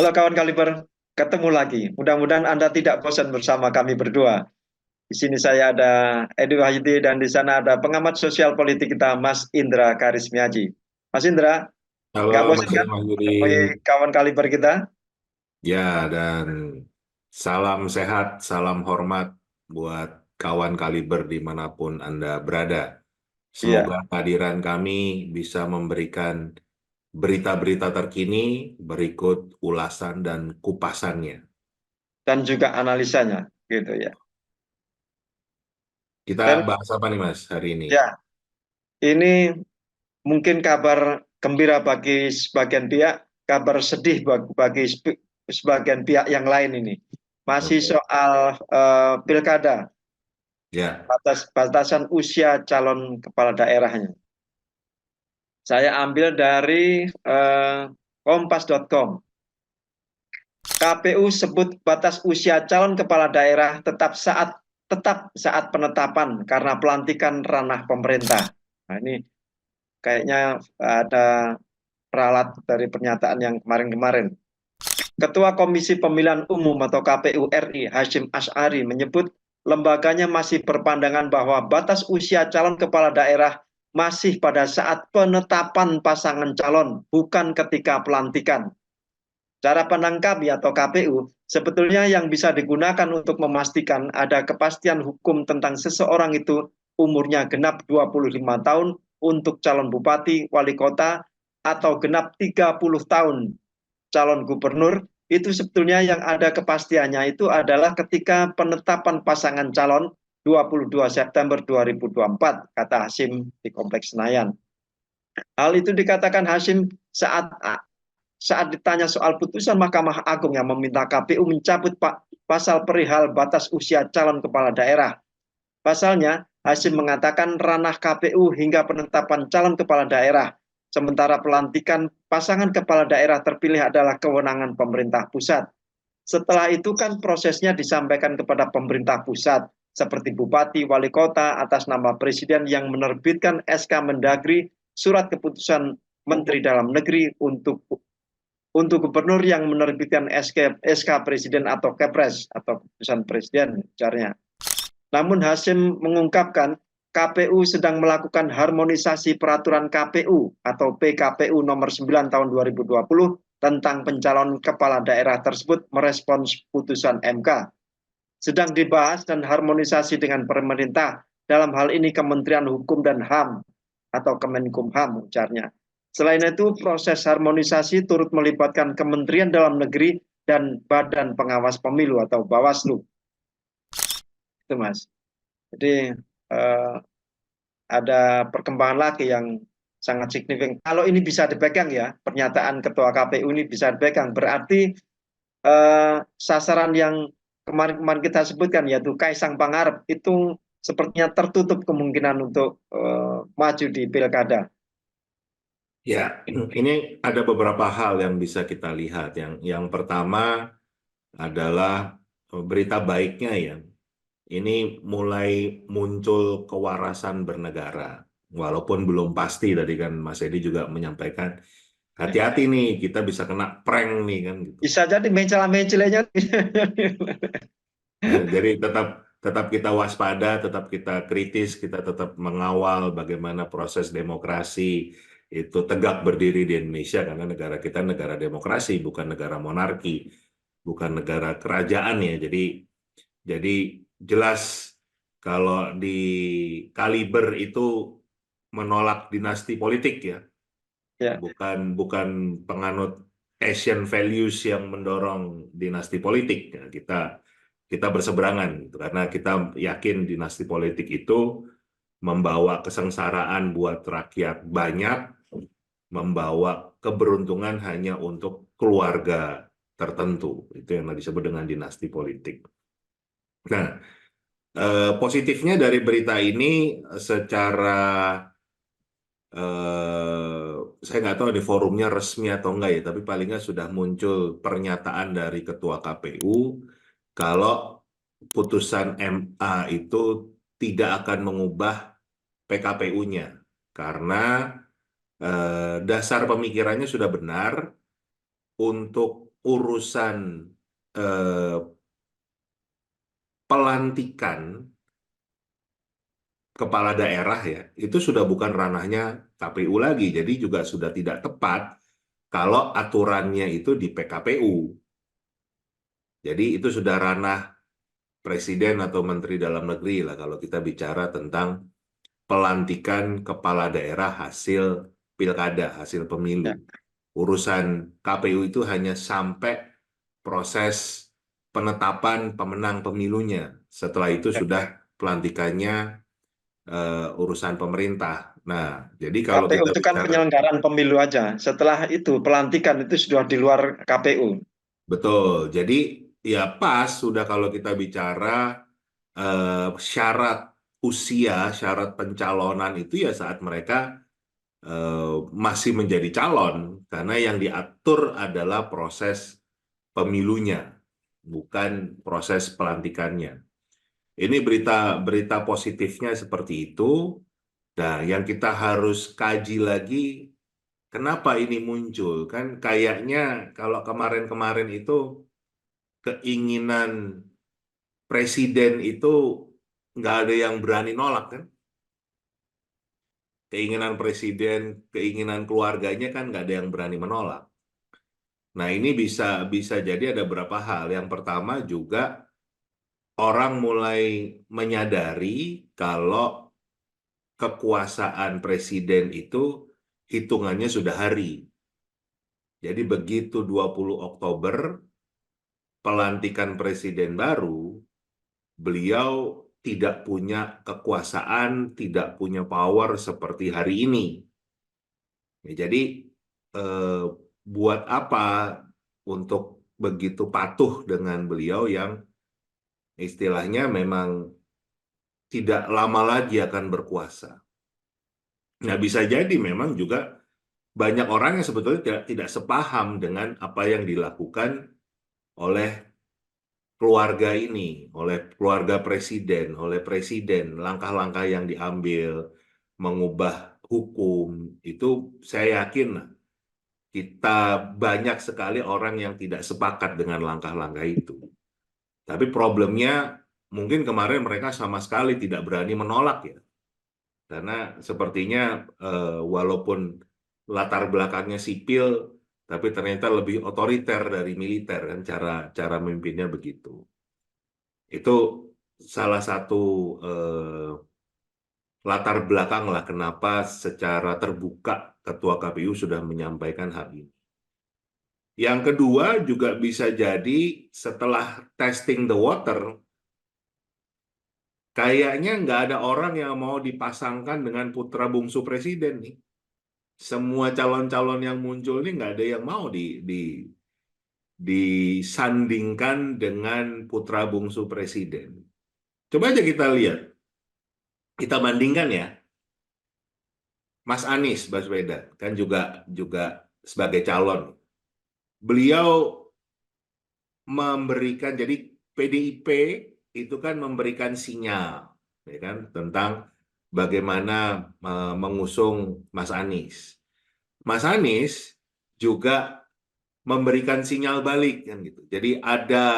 Halo kawan Kaliber, ketemu lagi. Mudah-mudahan Anda tidak bosan bersama kami berdua. Di sini saya ada Edi Wahyudi dan di sana ada pengamat sosial politik kita, Mas Indra Karismiaji. Mas Indra, Halo nggak bosan Mas kan Yudi. menemui kawan Kaliber kita? Ya, dan salam sehat, salam hormat buat kawan kaliber dimanapun Anda berada. Semoga Iya, kehadiran kami bisa memberikan berita-berita terkini berikut ulasan dan kupasannya. dan juga analisanya, gitu ya. Kita Dan bahas apa nih Mas hari ini? ya, ini mungkin kabar gembira bagi sebagian pihak, kabar sedih bagi sebagian pihak yang lain ini. Masih Oke. soal pilkada. Ya, Batasan usia calon kepala daerahnya. Saya ambil dari kompas.com. KPU sebut batas usia calon kepala daerah tetap saat penetapan karena pelantikan ranah pemerintah. Nah, ini kayaknya ada peralat dari pernyataan yang kemarin-kemarin. Ketua Komisi Pemilihan Umum atau KPU RI Hashim Asy'ari menyebut lembaganya masih berpandangan bahwa batas usia calon kepala daerah masih pada saat penetapan pasangan calon, bukan ketika pelantikan. Cara pandang kami atau KPU, sebetulnya yang bisa digunakan untuk memastikan ada kepastian hukum tentang seseorang itu umurnya genap 25 tahun untuk calon bupati, wali kota, atau genap 30 tahun calon gubernur, itu sebetulnya yang ada kepastiannya itu adalah ketika penetapan pasangan calon 22 September 2024, kata Hasim di Kompleks Senayan. Hal itu dikatakan Hasim saat ditanya soal putusan Mahkamah Agung yang meminta KPU mencabut pasal perihal batas usia calon kepala daerah. Pasalnya, Hasim mengatakan ranah KPU hingga penetapan calon kepala daerah, sementara pelantikan pasangan kepala daerah terpilih adalah kewenangan pemerintah pusat. Setelah itu kan prosesnya disampaikan kepada pemerintah pusat, seperti bupati, wali kota, atas nama presiden yang menerbitkan SK Mendagri, surat keputusan Menteri Dalam Negeri untuk gubernur yang menerbitkan SK Presiden atau Kepres atau keputusan presiden caranya. Namun Hasim mengungkapkan KPU sedang melakukan harmonisasi peraturan KPU atau PKPU nomor 9 tahun 2020 tentang pencalonan kepala daerah tersebut merespons putusan MK. Sedang dibahas dan harmonisasi dengan pemerintah, dalam hal ini Kementerian Hukum dan HAM atau Kemenkumham ujarnya. Selain itu, proses harmonisasi turut melibatkan Kementerian Dalam Negeri dan Badan Pengawas Pemilu atau Bawaslu. Itu Mas. Jadi eh, ada perkembangan lagi yang sangat signifikan. Kalau ini bisa dipegang ya, pernyataan Ketua KPU ini bisa dipegang, berarti sasaran yang kemarin-kemarin kita sebutkan yaitu Kaisang Pangarep itu sepertinya tertutup kemungkinan untuk maju di pilkada. ya, ini ada beberapa hal yang bisa kita lihat. Yang pertama adalah berita baiknya ya. Ini mulai muncul kewarasan bernegara. Walaupun belum pasti, tadi kan Mas Edi juga menyampaikan, hati-hati nih, kita bisa kena prank nih kan gitu. Bisa jadi mencela-mencelanya. Jadi tetap tetap kita waspada, tetap kita kritis, kita tetap mengawal bagaimana proses demokrasi itu tegak berdiri di Indonesia, karena negara kita negara demokrasi, bukan negara monarki, bukan negara kerajaan ya. Jadi jelas kalau di Kaliber itu menolak dinasti politik ya, Ya, bukan bukan penganut Asian values yang mendorong dinasti politik. Ya, kita berseberangan gitu, karena kita yakin dinasti politik itu membawa kesengsaraan buat rakyat banyak, membawa keberuntungan hanya untuk keluarga tertentu. Itu yang disebut dengan dinasti politik. Nah, positifnya dari berita ini secara saya nggak tahu di forumnya resmi atau enggak ya, tapi paling nggak sudah muncul pernyataan dari Ketua KPU kalau putusan MA itu tidak akan mengubah PKPU-nya karena dasar pemikirannya sudah benar untuk urusan eh, pelantikan kepala daerah ya, itu sudah bukan ranahnya KPU lagi, jadi juga sudah tidak tepat kalau aturannya itu di PKPU. Jadi itu sudah ranah presiden atau menteri dalam negeri lah kalau kita bicara tentang pelantikan kepala daerah hasil pilkada, hasil pemilu. Ya, Urusan KPU itu hanya sampai proses penetapan pemenang pemilunya. Setelah itu ya. sudah pelantikannya urusan pemerintah. Nah, jadi kalau KPU kita itu kan bicara penyelenggaraan pemilu aja. Setelah itu pelantikan itu sudah di luar KPU. betul, jadi ya pas sudah kalau kita bicara syarat usia, syarat pencalonan itu ya saat mereka eh, masih menjadi calon, karena yang diatur adalah proses pemilunya, bukan proses pelantikannya. Ini berita positifnya seperti itu. Nah, yang kita harus kaji lagi, kenapa ini muncul? Kan kayaknya kalau kemarin-kemarin itu keinginan presiden itu nggak ada yang berani nolak kan? Keinginan presiden, keinginan keluarganya kan nggak ada yang berani menolak. Nah, ini bisa bisa jadi ada beberapa hal. Yang pertama juga orang mulai menyadari kalau kekuasaan presiden itu hitungannya sudah hari. Jadi begitu 20 Oktober pelantikan presiden baru, beliau tidak punya kekuasaan, tidak punya power seperti hari ini. Ya, jadi eh, buat apa untuk begitu patuh dengan beliau yang istilahnya memang tidak lama lagi akan berkuasa. Nah, bisa jadi memang juga banyak orang yang sebetulnya tidak sepaham dengan apa yang dilakukan oleh keluarga ini, oleh keluarga presiden, oleh presiden, langkah-langkah yang diambil, mengubah hukum, itu saya yakin kita banyak sekali orang yang tidak sepakat dengan langkah-langkah itu. Tapi problemnya mungkin kemarin mereka sama sekali tidak berani menolak ya. Karena sepertinya walaupun latar belakangnya sipil, tapi ternyata lebih otoriter dari militer kan cara cara memimpinnya begitu. Itu salah satu eh, latar belakang lah kenapa secara terbuka Ketua KPU sudah menyampaikan hal ini. Yang kedua juga bisa jadi setelah testing the water, kayaknya nggak ada orang yang mau dipasangkan dengan putra bungsu presiden nih. Semua calon-calon yang muncul ini nggak ada yang mau disandingkan dengan putra bungsu presiden. Coba aja kita lihat, kita bandingkan ya, Mas Anies Baswedan kan juga juga sebagai calon. Beliau memberikan, jadi PDIP itu kan memberikan sinyal, ya kan, tentang bagaimana mengusung Mas Anies. Mas Anies juga memberikan sinyal balik kan gitu. Jadi ada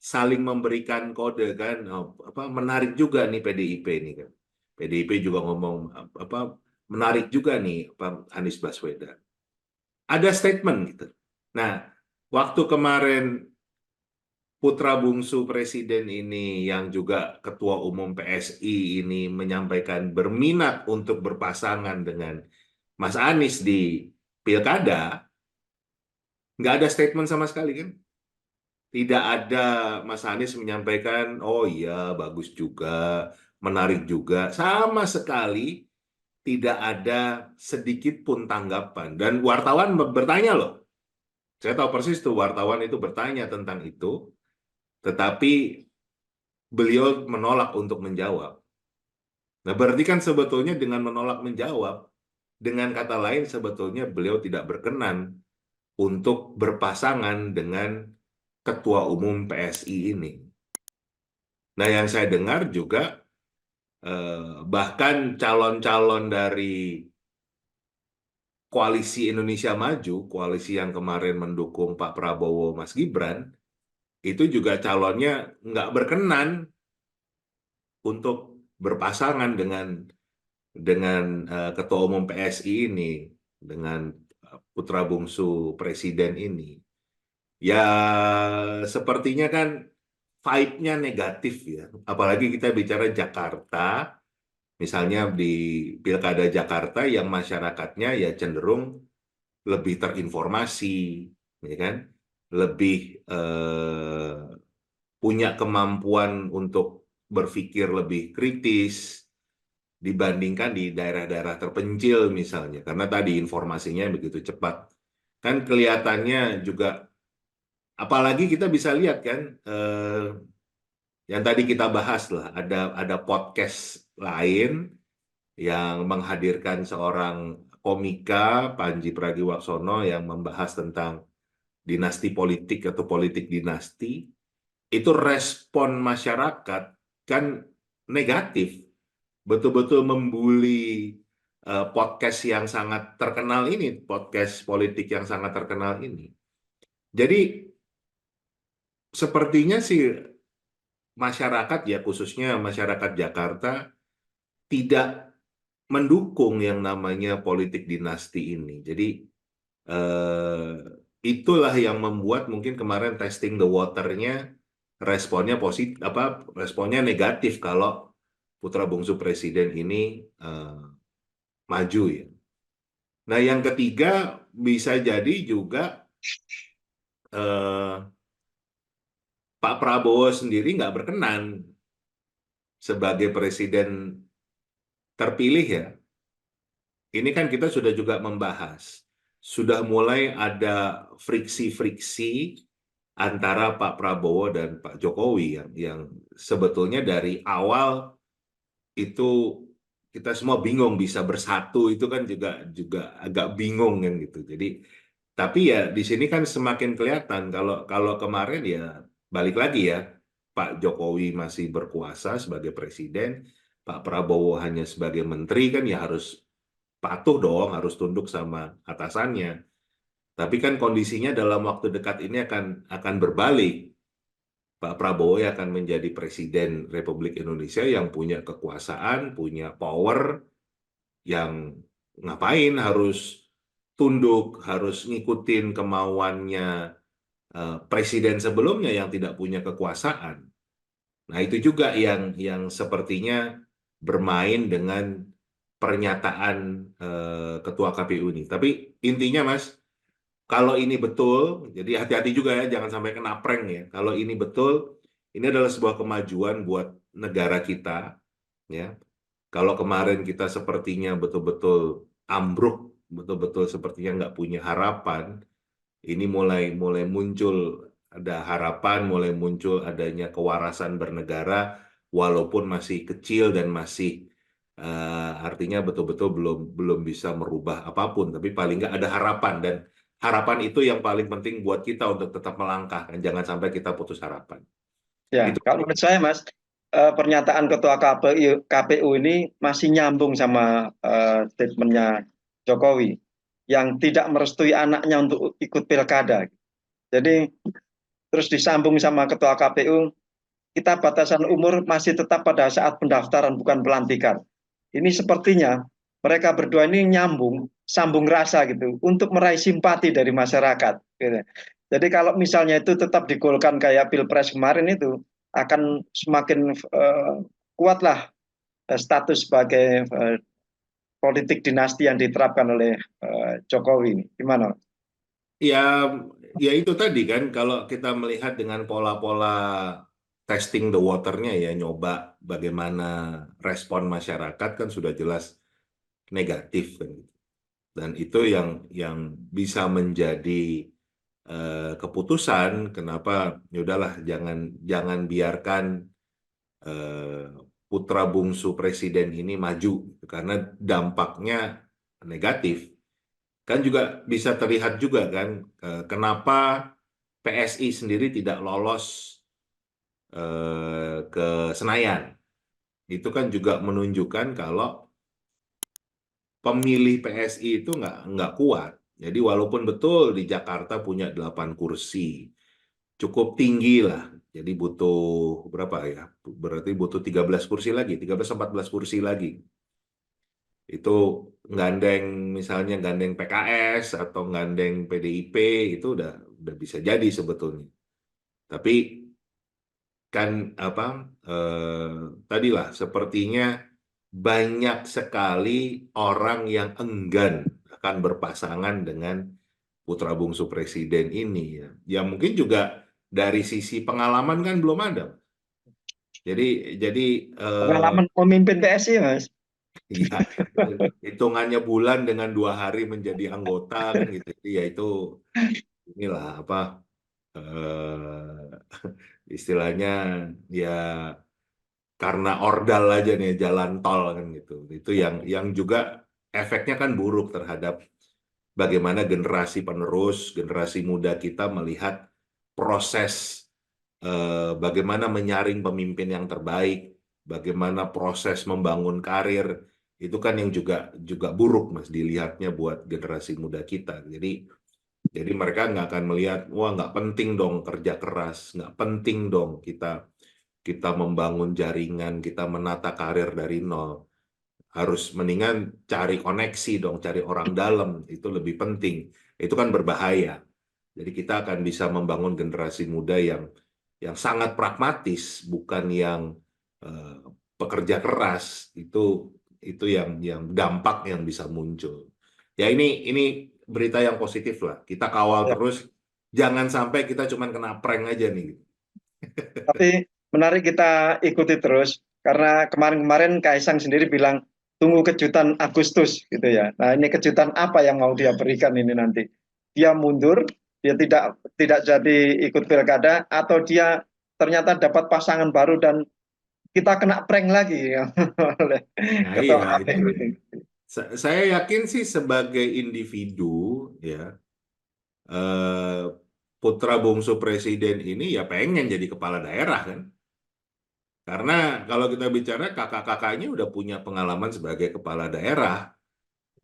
saling memberikan kode kan. Oh, apa menarik juga nih PDIP ini kan. PDIP juga ngomong apa menarik juga nih apa Anies Baswedan. Ada statement gitu. Nah, waktu kemarin putra bungsu presiden ini yang juga ketua umum PSI ini menyampaikan berminat untuk berpasangan dengan Mas Anies di pilkada, nggak ada statement sama sekali kan? Tidak ada Mas Anies menyampaikan, oh iya bagus juga, menarik juga. Sama sekali tidak ada sedikit pun tanggapan. Dan wartawan bertanya loh. Saya tahu persis tuh wartawan itu bertanya tentang itu, tetapi beliau menolak untuk menjawab. Nah, berarti kan sebetulnya dengan menolak menjawab, dengan kata lain sebetulnya beliau tidak berkenan untuk berpasangan dengan ketua umum PSI ini. Nah, yang saya dengar juga bahkan calon-calon dari koalisi Indonesia Maju, koalisi yang kemarin mendukung Pak Prabowo, Mas Gibran, itu juga calonnya nggak berkenan untuk berpasangan dengan Ketua Umum PSI ini, dengan putra bungsu Presiden ini. Ya, sepertinya kan vibe-nya negatif ya. Apalagi kita bicara Jakarta, misalnya di Pilkada Jakarta yang masyarakatnya ya cenderung lebih terinformasi, ya kan? Lebih punya kemampuan untuk berpikir lebih kritis dibandingkan di daerah-daerah terpencil misalnya. Karena tadi informasinya begitu cepat. Kan kelihatannya juga, apalagi kita bisa lihat kan, yang tadi kita bahas lah, ada podcast lain yang menghadirkan seorang komika, Panji Pragiwaksono, yang membahas tentang dinasti politik atau politik dinasti. Itu respon masyarakat kan negatif, betul-betul membuli podcast yang sangat terkenal ini, podcast politik yang sangat terkenal ini. Jadi sepertinya sih masyarakat ya, khususnya masyarakat Jakarta, tidak mendukung yang namanya politik dinasti ini. Jadi eh, itulah yang membuat mungkin kemarin testing the water-nya responnya positif, apa, responnya negatif kalau putra bungsu presiden ini eh, maju ya. Nah, yang ketiga bisa jadi juga eh, Pak Prabowo sendiri nggak berkenan sebagai presiden terpilih ya. Ini kan kita sudah juga membahas, sudah mulai ada friksi-friksi antara Pak Prabowo dan Pak Jokowi yang sebetulnya dari awal itu kita semua bingung bisa bersatu, itu kan juga juga agak bingung kan gitu. Jadi tapi ya di sini kan semakin kelihatan kalau kalau kemarin ya balik lagi ya, Pak Jokowi masih berkuasa sebagai presiden, Pak Prabowo hanya sebagai menteri, kan ya harus patuh dong, harus tunduk sama atasannya. Tapi kan kondisinya dalam waktu dekat ini akan berbalik. Pak Prabowo yang akan menjadi Presiden Republik Indonesia yang punya kekuasaan, punya power, yang ngapain harus tunduk, harus ngikutin kemauannya presiden sebelumnya yang tidak punya kekuasaan. Nah, itu juga yang sepertinya bermain dengan pernyataan Ketua KPU ini. Tapi intinya, Mas, kalau ini betul, jadi hati-hati juga ya, jangan sampai kena prank ya. Kalau ini betul, ini adalah sebuah kemajuan buat negara kita, ya. Kalau kemarin kita sepertinya betul-betul ambruk, betul-betul sepertinya nggak punya harapan, ini mulai mulai muncul ada harapan, mulai muncul adanya kewarasan bernegara, walaupun masih kecil dan masih artinya betul-betul belum belum bisa merubah apapun, tapi paling nggak ada harapan, dan harapan itu yang paling penting buat kita untuk tetap melangkah, kan jangan sampai kita putus harapan. Ya, Itu. kalau menurut saya, Mas, pernyataan Ketua KPU ini masih nyambung sama statementnya Jokowi yang tidak merestui anaknya untuk ikut pilkada. Jadi terus disambung sama Ketua KPU, kita batasan umur masih tetap pada saat pendaftaran bukan pelantikan. Ini sepertinya mereka berdua ini nyambung, sambung rasa gitu untuk meraih simpati dari masyarakat. Gitu. Jadi kalau misalnya itu tetap digolkan kayak Pilpres kemarin itu akan semakin kuatlah status sebagai politik dinasti yang diterapkan oleh Jokowi ini. Gimana? Ya, ya itu tadi kan, kalau kita melihat dengan pola-pola testing the water-nya ya, nyoba bagaimana respon masyarakat, kan sudah jelas negatif kan gitu. Dan itu yang bisa menjadi keputusan kenapa ya udahlah, jangan jangan biarkan eh, putra bungsu presiden ini maju karena dampaknya negatif. Kan juga bisa terlihat juga kan, kenapa PSI sendiri tidak lolos ke Senayan. Itu kan juga menunjukkan kalau pemilih PSI itu nggak kuat. Jadi walaupun betul di Jakarta punya 8 kursi, cukup tinggi lah. Jadi butuh berapa ya? Berarti butuh 13 kursi lagi, 13-14 kursi lagi. Itu gandeng misalnya gandeng PKS atau gandeng PDIP itu udah bisa jadi sebetulnya. Tapi kan apa tadilah sepertinya banyak sekali orang yang enggan akan berpasangan dengan putra bungsu presiden ini ya. Ya mungkin juga dari sisi pengalaman kan belum ada. Jadi jadi eh, Pengalaman memimpin PSI, Mas. ya hitungannya bulan dengan 2 hari menjadi anggota kan gitu. Jadi ya itu inilah apa istilahnya ya karena ordal aja nih jalan tol kan gitu. Itu yang juga efeknya kan buruk terhadap bagaimana generasi penerus, generasi muda kita melihat proses bagaimana menyaring pemimpin yang terbaik, bagaimana proses membangun karir, itu kan yang juga juga buruk Mas dilihatnya buat generasi muda kita. Jadi mereka nggak akan melihat, wah nggak penting dong kerja keras, nggak penting dong kita kita membangun jaringan, kita menata karir dari nol. Harus mendingan cari koneksi dong, cari orang dalam, itu lebih penting. Itu kan berbahaya. Jadi kita akan bisa membangun generasi muda yang sangat pragmatis, bukan yang eh, pekerja keras. Itu yang dampak yang bisa muncul. Ya ini berita yang positif lah. Kita kawal Ya. terus, jangan sampai kita cuma kena prank aja nih. Tapi menarik kita ikuti terus karena kemarin-kemarin Kaisang sendiri bilang tunggu kejutan Agustus gitu ya. Nah, ini kejutan apa yang mau dia berikan ini nanti? Dia mundur, dia tidak jadi ikut pilkada atau dia ternyata dapat pasangan baru dan kita kena prank lagi ya, oleh Nah iya, ketua itu KPU ini. saya yakin sih sebagai individu ya eh, putra bungsu presiden ini ya pengen jadi kepala daerah kan. Karena kalau kita bicara kakak-kakaknya udah punya pengalaman sebagai kepala daerah.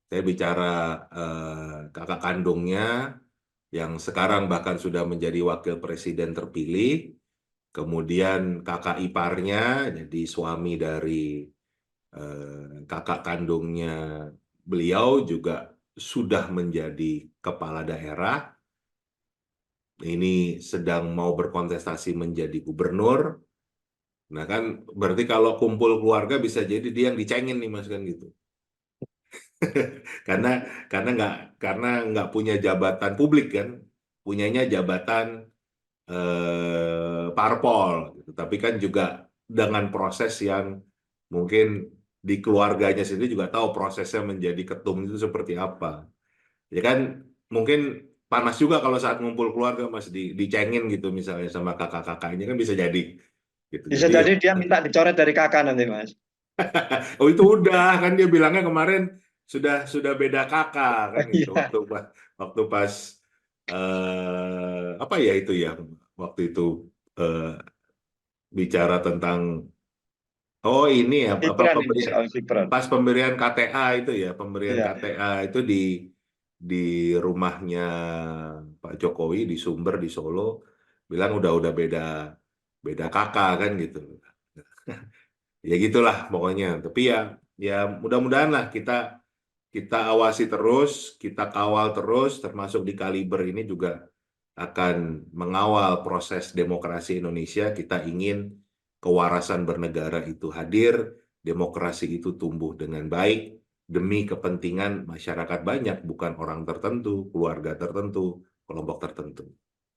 Saya bicara kakak kandungnya yang sekarang bahkan sudah menjadi wakil presiden terpilih. Kemudian kakak iparnya jadi suami dari kakak kandungnya beliau juga sudah menjadi kepala daerah. Ini sedang mau berkontestasi menjadi gubernur. Nah kan berarti kalau kumpul keluarga bisa jadi dia yang dicengin nih Mas kan gitu. Karena karena nggak punya jabatan publik kan, punyanya jabatan parpol gitu. Tapi kan juga dengan proses yang mungkin di keluarganya sendiri juga tahu prosesnya menjadi ketum itu seperti apa. Ya kan mungkin panas juga kalau saat ngumpul keluarga Mas dicengin gitu misalnya sama kakak-kakaknya kan bisa jadi gitu. Bisa Jadi ya jadi dia minta dicoret dari kakak nanti, Mas. oh itu udah kan dia bilangnya kemarin sudah beda kakak kan gitu Iya, waktu pas apa ya itu ya waktu itu eh, bicara tentang oh ini ya apa Gibran itu pemberian soal Gibran. pas pemberian KTA itu ya pemberian Iya, KTA itu di rumahnya Pak Jokowi di Sumber di Solo bilang udah beda beda kakak kan gitu ya gitulah pokoknya tapi ya mudah-mudahan lah kita kita awasi terus kita kawal terus termasuk di Kaliber ini juga akan mengawal proses demokrasi Indonesia kita ingin kewarasan bernegara itu hadir demokrasi itu tumbuh dengan baik demi kepentingan masyarakat banyak bukan orang tertentu keluarga tertentu kelompok tertentu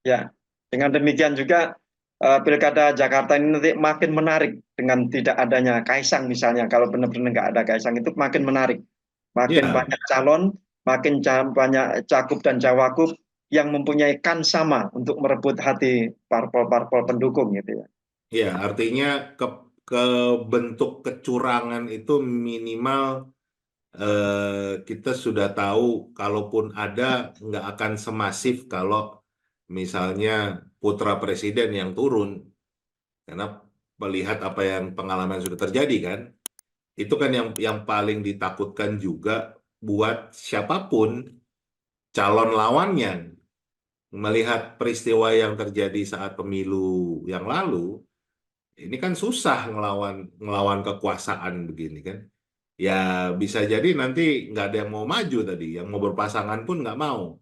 ya. Dengan demikian juga Pilkada Jakarta ini nanti makin menarik dengan tidak adanya Kaisang misalnya. Kalau benar-benar nggak ada Kaisang itu makin menarik. Makin ya banyak calon, makin banyak cagup dan cawagup yang mempunyai kans sama untuk merebut hati parpol-parpol pendukung gitu ya. ya artinya ke bentuk kecurangan itu minimal kita sudah tahu kalaupun ada nggak akan semasif kalau misalnya putra presiden yang turun karena melihat apa yang pengalaman sudah terjadi kan itu kan yang paling ditakutkan juga buat siapapun calon lawannya melihat peristiwa yang terjadi saat pemilu yang lalu, ini kan susah ngelawan kekuasaan begini kan. Ya bisa jadi nanti nggak ada yang mau maju tadi, yang mau berpasangan pun nggak mau.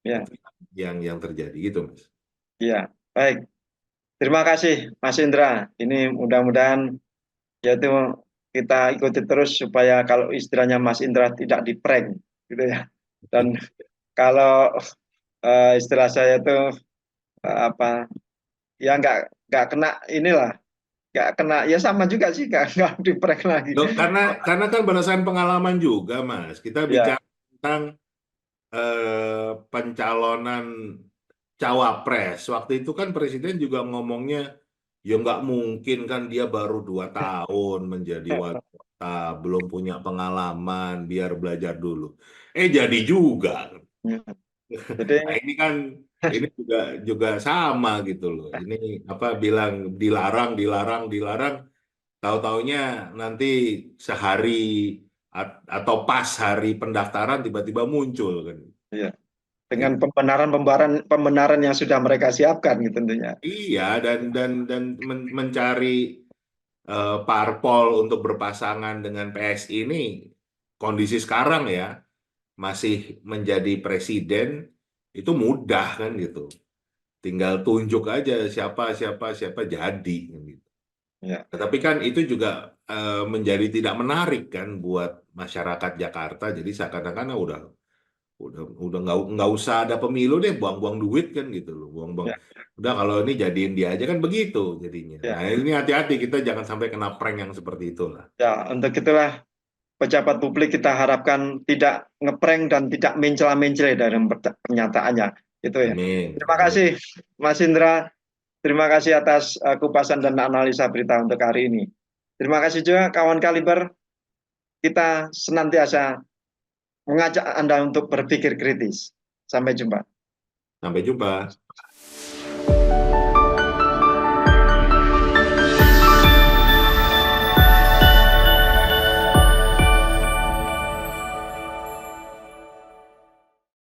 Ya, Itu yang terjadi gitu, Mas. ya, baik. Terima kasih, Mas Indra. Ini mudah-mudahan yaitu kita ikuti terus supaya kalau istilahnya Mas Indra tidak di-prank, gitu ya. Dan kalau istilah saya itu apa ya nggak kena inilah nggak kena ya sama juga sih nggak di-prank lagi. Loh, karena kan berdasarkan pengalaman juga, Mas. Kita Ya, bicara tentang pencalonan cawapres. Waktu itu kan Presiden juga ngomongnya, ya nggak mungkin kan dia baru 2 tahun menjadi wali kota, belum punya pengalaman, biar belajar dulu. Jadi juga. jadi Nah, ini juga sama gitu loh. Ini apa bilang dilarang, dilarang, dilarang. Tahu-taunya nanti sehari atau pas hari pendaftaran tiba-tiba muncul kan. ya, dengan pembenaran yang sudah mereka siapkan gitu tentunya. Iya, dan mencari parpol untuk berpasangan dengan PSI ini kondisi sekarang ya masih menjadi presiden itu mudah kan gitu. Tinggal tunjuk aja siapa siapa siapa jadi kan gitu. Ya, Tetapi kan itu juga menjadi tidak menarik kan buat masyarakat Jakarta. Jadi seakan-akan udah nggak usah ada pemilu deh, buang-buang duit kan gitu loh, buang-buang. ya, Udah kalau ini jadiin dia aja kan begitu jadinya. ya, Nah ini hati-hati kita jangan sampai kena prank yang seperti itulah. ya. Untuk itulah pejabat publik kita harapkan tidak ngeprank dan tidak mencela-mencela dalam pernyataannya. Itu ya. Amin, Terima amin. kasih, Mas Indra. Terima kasih atas kupasan dan analisa berita untuk hari ini. Terima kasih juga kawan Kaliber. Kita senantiasa mengajak Anda untuk berpikir kritis. Sampai jumpa. Sampai jumpa.